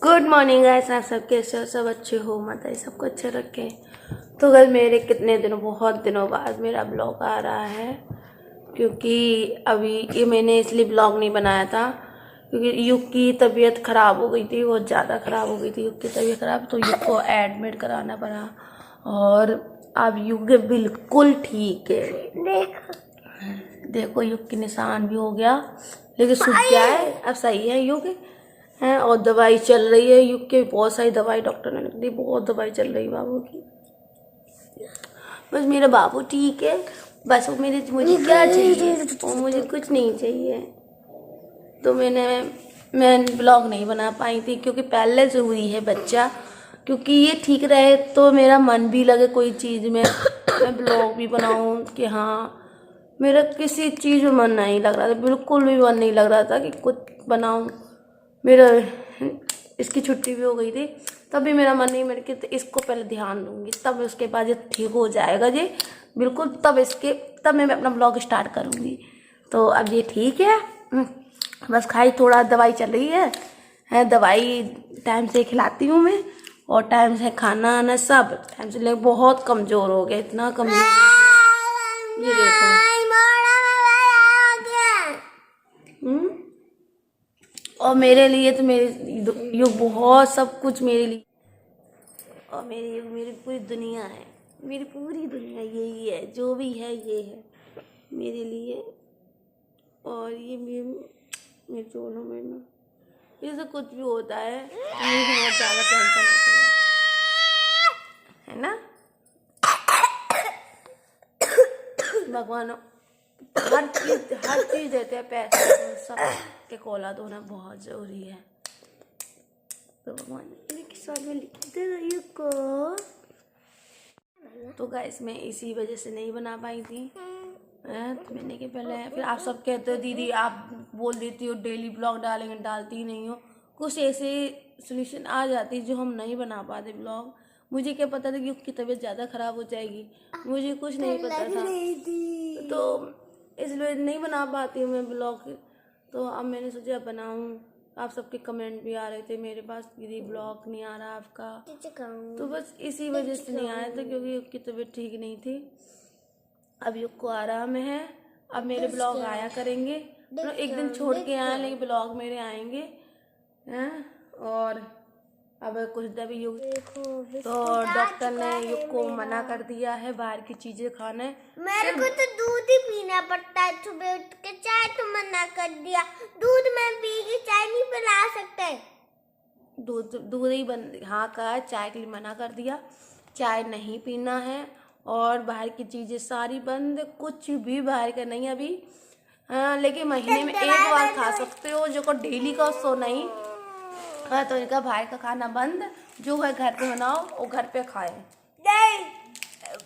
Good morning guys, आप सब कैसे हो? सब अच्छे हो? माता सबको अच्छे रखे। तो कल मेरे बहुत दिनों बाद मेरा ब्लॉग आ रहा है, क्योंकि अभी ये मैंने इसलिए ब्लॉग नहीं बनाया था क्योंकि युग की तबीयत ख़राब हो गई थी, बहुत ज़्यादा ख़राब हो गई थी युग की तबीयत ख़राब। तो युग को एडमिट कराना पड़ा और अब युग बिल्कुल ठीक है। देखो युग के निशान भी हो गया, लेकिन सूख गया है, अब सही है युग है। और दवाई चल रही है युग की, बहुत सारी दवाई डॉक्टर ने लिख दी, बहुत दवाई चल रही है बाबू की। बस मेरा बाबू ठीक है, बस वो मुझे क्या चाहिए, वो मुझे कुछ नहीं चाहिए। तो मैं ब्लॉग नहीं बना पाई थी क्योंकि पहले ज़रूरी है बच्चा, क्योंकि ये ठीक रहे तो मेरा मन भी लगे कोई चीज़ में, मैं ब्लॉग भी बनाऊं कि हाँ। मेरा किसी चीज़ में मन नहीं लग रहा था, बिल्कुल भी मन नहीं लग रहा था कि कुछ बनाऊं। मेरा इसकी छुट्टी भी हो गई थी, तब भी मेरा मन नहीं, मेरे कि इसको पहले ध्यान दूंगी, तब उसके बाद ये ठीक हो जाएगा जी बिल्कुल, तब मैं अपना ब्लॉग स्टार्ट करूंगी। तो अब ये ठीक है, बस खाई थोड़ा दवाई चल रही है दवाई टाइम से खिलाती हूँ मैं, और टाइम से खाना आना सब टाइम से, लेकिन बहुत कमज़ोर हो गया, इतना कमज़ोर हो गया। ये देखो और मेरे लिए तो मेरे युग बहुत सब कुछ मेरे लिए, और मेरे युग मेरी पूरी दुनिया है, मेरी पूरी दुनिया यही है, जो भी है ये है मेरे लिए। और ये मेरे दोनों में ना ये सब कुछ भी होता है मुझे बहुत ज़्यादा टेंशन होती है ना। भगवान हर चीज़ देते हैं, पैसे तो सब के औलाद होना बहुत ज़रूरी है। तो भगवान ने किस्मत में लिखते रहिए को। तो गाइस मैं इसी वजह से नहीं बना पाई थी। तो मैंने के पहले फिर आप सब कहते हो दीदी आप बोल देती हो डेली ब्लॉग डालेंगे, डालती ही नहीं हो। कुछ ऐसे सोल्यूशन आ जाती जो हम नहीं बना पाते ब्लॉग। मुझे क्या पता था कि उसकी तबीयत ज़्यादा ख़राब हो जाएगी, मुझे कुछ नहीं पता था, तो इसलिए नहीं बना पाती हूँ मैं ब्लॉग। तो अब मैंने सोचा बनाऊँ। आप सबके कमेंट भी आ रहे थे मेरे पास, दीदी ब्लॉग नहीं आ रहा आपका, तो बस इसी वजह से नहीं आया था क्योंकि उसकी तबीयत ठीक नहीं थी। अब युग को आराम है, अब मेरे ब्लॉग आया करेंगे, तो एक दिन छोड़ के आए लेकिन ब्लॉग मेरे आएंगे हैं। और अब कुछ दिन युग तो डॉक्टर ने युग को मना कर दिया है बाहर की चीजें खाने। मेरे को तो दूध ही पीना पड़ता है, सुबह उठ के चाय तो मना कर दिया, दूध में पी के चाय नहीं पिला सकते, दूध ही बंद हाँ कहा, चाय के लिए मना कर दिया, चाय नहीं पीना है और बाहर की चीज़ें सारी बंद, कुछ भी बाहर का नहीं अभी। लेकिन महीने में एक बार खा सकते हो, जो को डेली का सो नहीं। हाँ तो इनका बाहर का खाना बंद, जो है घर पे बनाओ और घर पे खाए।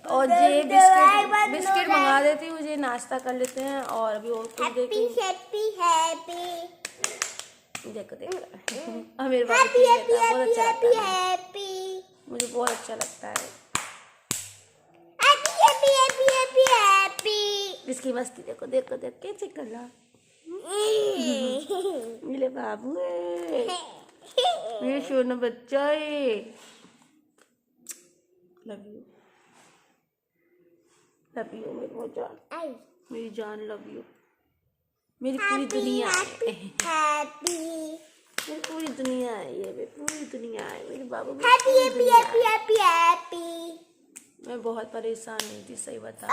और ये बिस्किट मंगा देती हूँ, ये नाश्ता कर लेते हैं। और अभी और कुछ देखो और मेरे बाबू बहुत अच्छा लगता है, मुझे बहुत अच्छा लगता है इसकी मस्ती। देखो देखो देखो कैसे कर रहा मेरे बाबू है, मेरे सोना बच्चा है। लव यू मेरी जान, मेरी जान लव यू, मेरी पूरी दुनिया है, मेरी पूरी दुनिया है, ये मेरी पूरी दुनिया है, मेरे बाबू मैं बहुत परेशान हुई थी, सही बता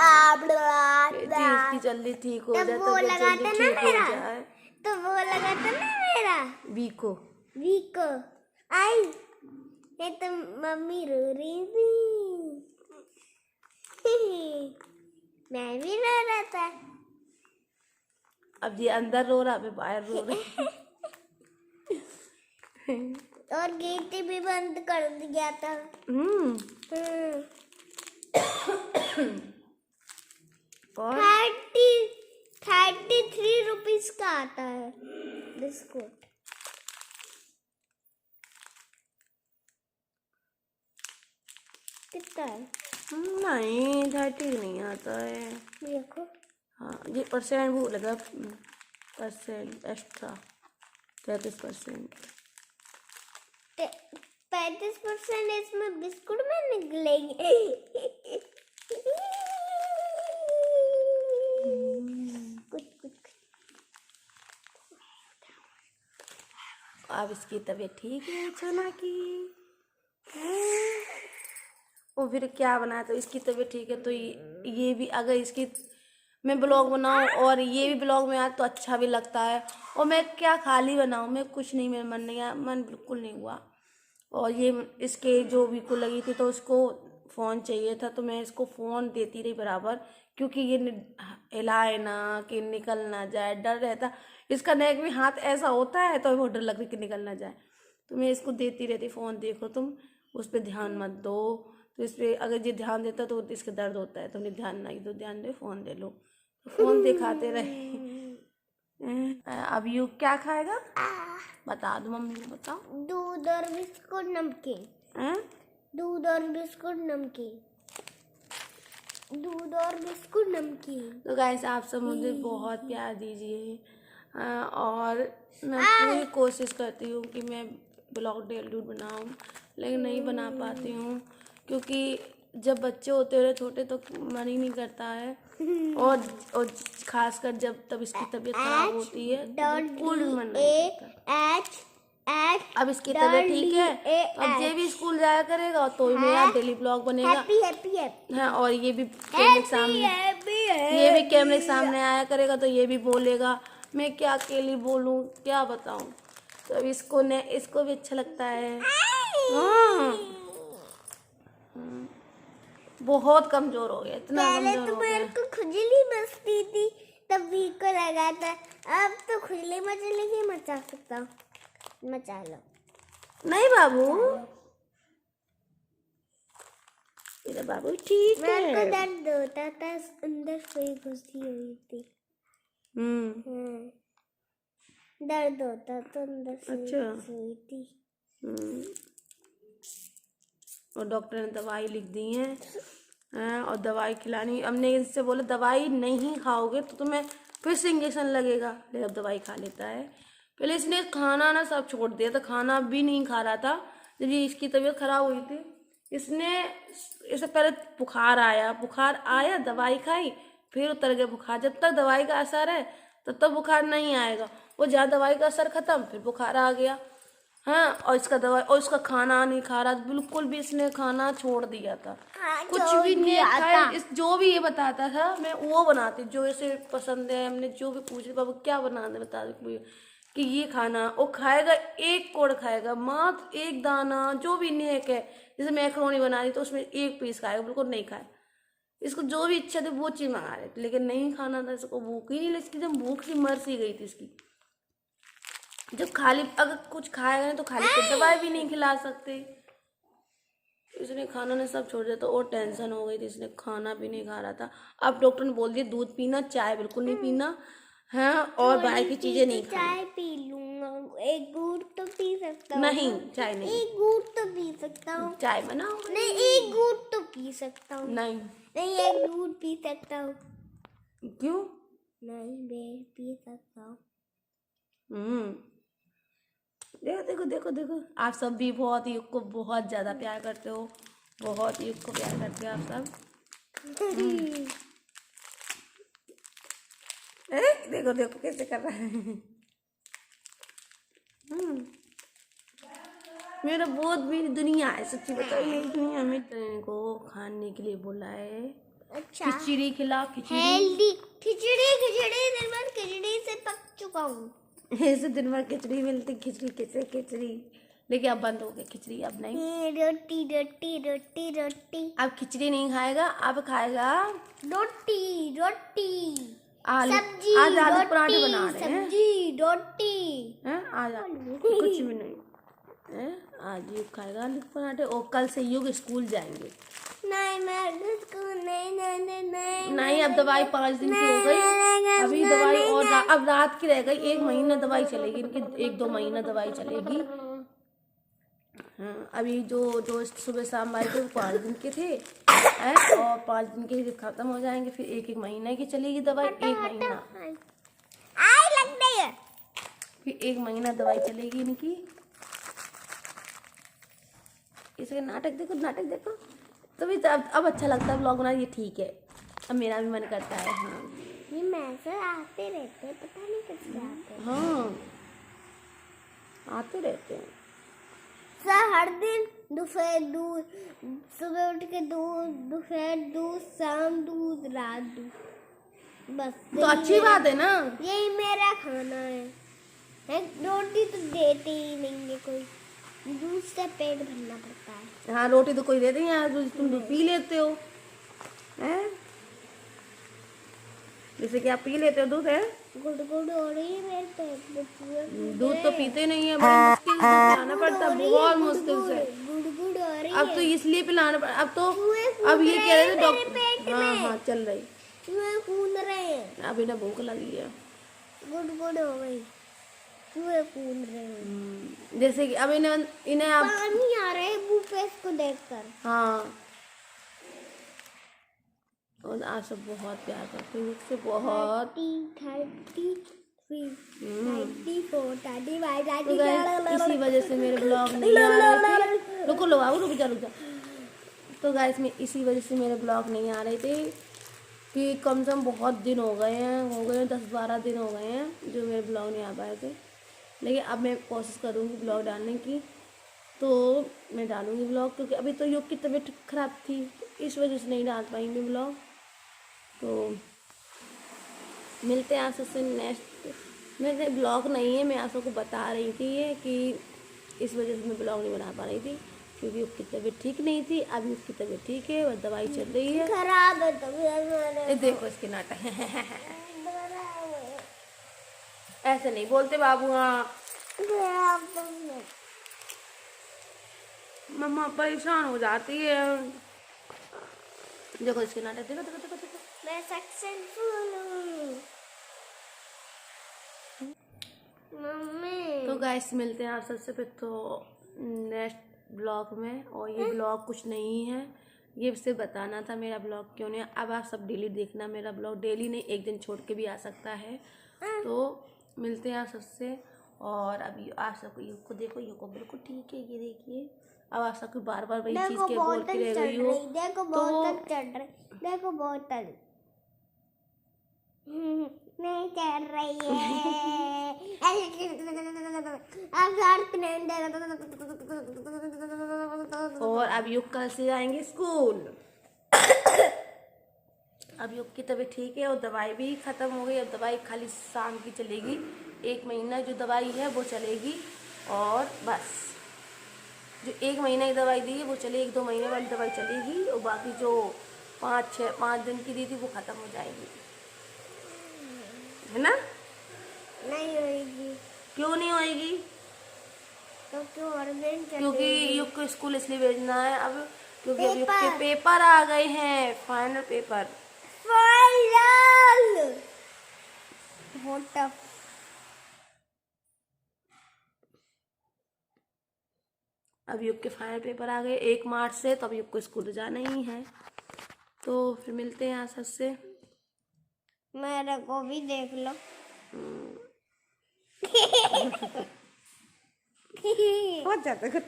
इसकी जल्दी ठीक हो जाए, तो जल्दी ठीक हो जाए। तो वो लगा था ना मेरा वीको आई, ये तो मम्मी रो रही थी मैं भी रो रहा था। अब ये अंदर रो रहा, मैं बाहर रो रही और गेट भी बंद कर दिया था। 33 रुपीज का आता है बिस्कुट। कितना है? नहीं 30 नहीं आता है, देखो। हाँ ये परसेंट वो लगा, परसेंट एक्स्ट्रा 33%। 35% इसमें बिस्कुट में निकलेंगे। कुछ कुछ अब इसकी तबीयत ठीक है सोना की। वो फिर क्या बनाया, तो इसकी तबीयत ठीक है तो ये भी, अगर इसकी मैं ब्लॉग बनाऊं और ये भी ब्लॉग में आए तो अच्छा भी लगता है। और मैं क्या खाली बनाऊं, मैं कुछ नहीं, मेरा मन नहीं आया, मन बिल्कुल नहीं हुआ। और ये इसके जो भी को लगी थी तो उसको फ़ोन चाहिए था, तो मैं इसको फ़ोन देती रही बराबर, क्योंकि ये हिलाए ना कि निकल ना जाए, डर रहता। इसका नेक में हाथ ऐसा होता है तो वो डर लग रही कि निकल ना जाए, तो मैं इसको देती रहती फ़ोन, देखो तुम उस पर ध्यान मत दो। तो इस पर अगर ये ध्यान देता तो इसके दर्द होता है, तो उन्हें ध्यान नहीं दो, ध्यान दो, फ़ोन दे लो, तो फ़ोन दिखाते रहे। अब यू क्या खाएगा बता दो, मम्मी को बताओ। दूध और बिस्कुट नमकीन। हैं? दूध और बिस्कुट नमकीन। दूध और बिस्कुट नमकीन। तो गाइस आप सब मुझे बहुत प्यार दीजिए, और मैं पूरी कोशिश करती हूँ कि मैं ब्लॉग डेली बनाऊँ, लेकिन नहीं बना पाती हूँ, क्योंकि जब बच्चे होते हैं छोटे तो मन ही नहीं करता है। और खासकर जब इसकी तबीयत खराब होती है तो बिल्कुल मन नहीं करता। अब इसकी तबीयत ठीक है, अब ये भी स्कूल जाया करेगा तो मेरा डेली ब्लॉग बनेगा। हाँ, और ये भी कैमरे के सामने आया करेगा तो ये भी बोलेगा। मैं क्या अकेली बोलूं, क्या बताऊं। तो अब इसको भी अच्छा लगता है। हाँ, बहुत कमजोर हो गया, इतना पहले कमजोर तो हो मेरे गया। को खुजली बसती थी तब भी को लगा था, अब तो खुजली मचलेगी, मचा सकता हूँ, मचा लो। नहीं बाबू, मेरा बाबू ठीक है। मेरे को दर्द होता था, अंदर सुई घुसी हुई थी। दर्द होता तो अंदर सुई घुसी हुई थी। और डॉक्टर ने दवाई लिख दी है, और दवाई खिलानी। हमने इससे बोला दवाई नहीं खाओगे तो तुम्हें फिर से इंजेक्शन लगेगा, लेकिन अब दवाई खा लेता है। पहले इसने खाना ना सब छोड़ दिया था, खाना भी नहीं खा रहा था जब ये इसकी तबीयत खराब हुई थी। इससे पहले बुखार आया, दवाई खाई, फिर उतर गया बुखार। जब तक दवाई का असर है तब तक बुखार नहीं आएगा, वो जहाँ दवाई का असर खत्म फिर बुखार आ गया। हाँ, और इसका खाना नहीं खा रहा, बिल्कुल भी इसने खाना छोड़ दिया था। कुछ भी नहीं खाया। जो भी ये बताता था मैं वो बनाती, जो इसे पसंद है। हमने जो भी पूछा बाबू क्या बनाना बता दे कि ये खाना, वो खाएगा, एक कोड़ खाएगा, मात्र एक दाना, जो भी नेक है। जैसे मैक्रोनी बना दी तो उसमें एक पीस खाएगा, बिल्कुल नहीं खाए। इसको जो भी इच्छा थी वो चीज़ मंगा रहे थे, लेकिन नहीं खाना था, इसको भूख ही नहीं लगी। जब भूख से मर सी गई थी इसकी। जब खाली अगर कुछ खाएगा नहीं तो खाली पेट दवाई भी नहीं खिला सकते। इसने खाना ने सब छोड़ दिया तो और टेंशन हो गई थी, इसने खाना भी नहीं खा रहा था। अब डॉक्टर ने बोल दिया दूध पीना, चाय बिल्कुल नहीं पीना है, और बाहर की चीजें नहीं खानी। चाय पी लूंगा, एक घूंट तो पी सकता हूँ। नहीं, चाय नहीं, एक घूंट तो पी सकता हूँ। चाय बनाओ। नहीं, एक घूंट तो पी सकता हूँ। नहीं, एक घूंट पी सकता हूँ। क्यों नहीं, मैं पी सकता हूँ। देखो आप सब भी बहुत ही उसको बहुत ज्यादा प्यार करते हो, बहुत ही उसको प्यार करते हो आप सब। देखो कैसे कर रहा है। मेरी दुनिया है, सच्ची बताओ, मेरी दुनिया में को खाने के लिए बोला है। अच्छा, खिचड़ी खिला, हेल्दी खिचड़ी दिन भर खिचड़ी से पक चुका हूँ। ऐसे दिन भर खिचड़ी मिलती, खिचड़ी, लेकिन अब बंद हो गई खिचड़ी, अब नहीं। रोटी। अब खिचड़ी नहीं खाएगा, अब खाएगा रोटी, आलू। सब्जी, आज आलू पराठे बना रहे हैं। सब्जी, रोटी हैं? आज कुछ भी नहीं है, आज युग खाएगा आलू पराठे, और कल से युग स्कूल जाएंगे। नहीं, मैं स्कूल नहीं, अब दवाई 5 दिन की हो गई, अभी दवाई और अब रात की रह गई, 1 महीना दवाई चलेगी इनकी, 1-2 महीना दवाई चलेगी। हाँ, अभी जो सुबह शाम आए थे वो 5 दिन के थे, और 5 दिन के ही खत्म हो जाएंगे, फिर 1-1 महीना की चलेगी दवाई, 1 महीना, फिर 1 महीना दवाई चलेगी इनकी। इसके नाटक देखो तो भी अब अच्छा लगता है ब्लॉग बनाना, ये ठीक है। अब मेरा भी मन करता है। हाँ ये मैसेज आते रहते हैं, पता नहीं किससे आते हैं। हाँ आते रहते हैं। सर हर दिन दोपहर दूध, सुबह उठ के दूध, दोपहर दूध, शाम दूध, रात दूध, बस तो अच्छी बात है ना। यही मेरा खाना है। रोटी तो देते ही नहीं है कोई, दूध से पेट भरना पड़ता है। हाँ रोटी तो कोई देते नहीं यार, तुम दूध पी लेते हो हैं, जैसे कि आप पी लेते हो दूध है। गुड़ गुड़ हो रही है मेरे पेट में पूरा। दूध तो पीते नहीं है, बड़ी मुश्किल से पिलाना पड़ता है, बहुत मुश्किल से। गुड़ गुड़ हो रही अब है। तो इसलिए पिलाना पड़ा, अब तो कूद अब ये कह रहे थे रहे हैं मेरे पेट डॉक्टर। हाँ में। हाँ चल रही, चूहे कूद रहे हैं। अभी ना भूख लगी है। गुड़ गुड़ हो गई, चूहे कूद रहे हैं। जैसे कि अब इन्हें आप पानी आ रहा है मुंह पे इसको देखकर। हाँ, और आप सब बहुत प्यार करते हैं मुझसे, बहुत। 34, तो गाइस इसी वजह से मेरे ब्लॉग नहीं आ रहे थे। रुको लो बाबू, रुक जा। तो गाइस में इसी वजह से मेरे ब्लॉग नहीं आ रहे थे कि कम से कम बहुत दिन हो गए हैं 10-12 दिन हो गए हैं जो मेरे ब्लॉग नहीं आ पाए थे। लेकिन अब मैं कोशिश करूँगी ब्लॉग डालने की, तो मैं डालूँगी ब्लॉग, क्योंकि अभी तो योग की तबीयत खराब थी, इस वजह से नहीं डाल पाएंगे ब्लॉग। तो मिलते हैं आप सबसे नेक्स्ट। मेरे ब्लॉग नहीं है, मैं आप सबको बता रही थी ये कि इस वजह से मैं ब्लॉग नहीं बना पा रही थी, क्योंकि उसकी तबीयत ठीक नहीं थी। अभी उसकी तबीयत ठीक है और दवाई चल रही है। खराब है तबीयत। ये देखो इसके नाटक ऐसे नहीं बोलते बाबू। हाँ मम्मा परेशान हो जाती है। देखो इसके नाटक, देखो। मैं सक्सेसफुल हूँ मम्मी। तो गाइस मिलते हैं आप सबसे फिर तो नेक्स्ट ब्लॉग में। और ये ब्लॉग कुछ नहीं है, ये सिर्फ बताना था मेरा ब्लॉग क्यों नहीं। अब आप सब डेली देखना मेरा ब्लॉग, डेली नहीं, एक दिन छोड़ के भी आ सकता है। तो मिलते हैं आप सबसे। और अभी आप सबको योग को देखो, योग को बिल्कुल ठीक है, ये देखिए। अब आप सबको बार बार वही चीज़ के बोल के रह गई हो। देखो बोतल चढ़ रही, देखो बोतल नहीं चढ़ रही है। और अब योग कल से जाएंगे स्कूल। अब योग की तबीयत ठीक है और दवाई भी ख़त्म हो गई। अब दवाई खाली शाम की चलेगी, 1 महीना जो दवाई है वो चलेगी। और बस जो 1 महीना की दवाई दी है वो चलेगी, 1-2 महीने वाली दवाई चलेगी, और बाकी जो 5 दिन की दी थी वो ख़त्म हो जाएगी, है ना। नहीं होगी। क्यों नहीं होएगी? तो क्यों हर दिन क्योंकि युग को स्कूल इसलिए भेजना है अब, क्योंकि अब युग के पेपर आ गए हैं, फाइनल पेपर। फाइनल बहुत टफ। अब युग के फाइनल पेपर आ गए 1 मार्च से, तो अब युग को स्कूल जाना ही है। तो फिर मिलते हैं आशा से। मेरे को भी देख लो। बहुत ज़्यादा कुछ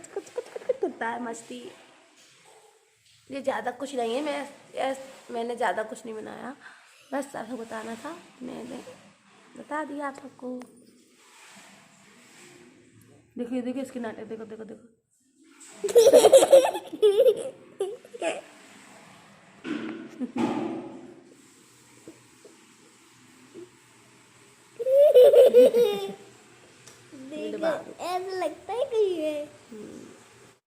होता है मस्ती। ये ज़्यादा कुछ नहीं है, मैंने ज़्यादा कुछ नहीं बनाया, बस आपको बताना था, मैंने बता दिया आप सबको। देखिए इसके नाटक, देखो। ऐसा लगता है कहीं है।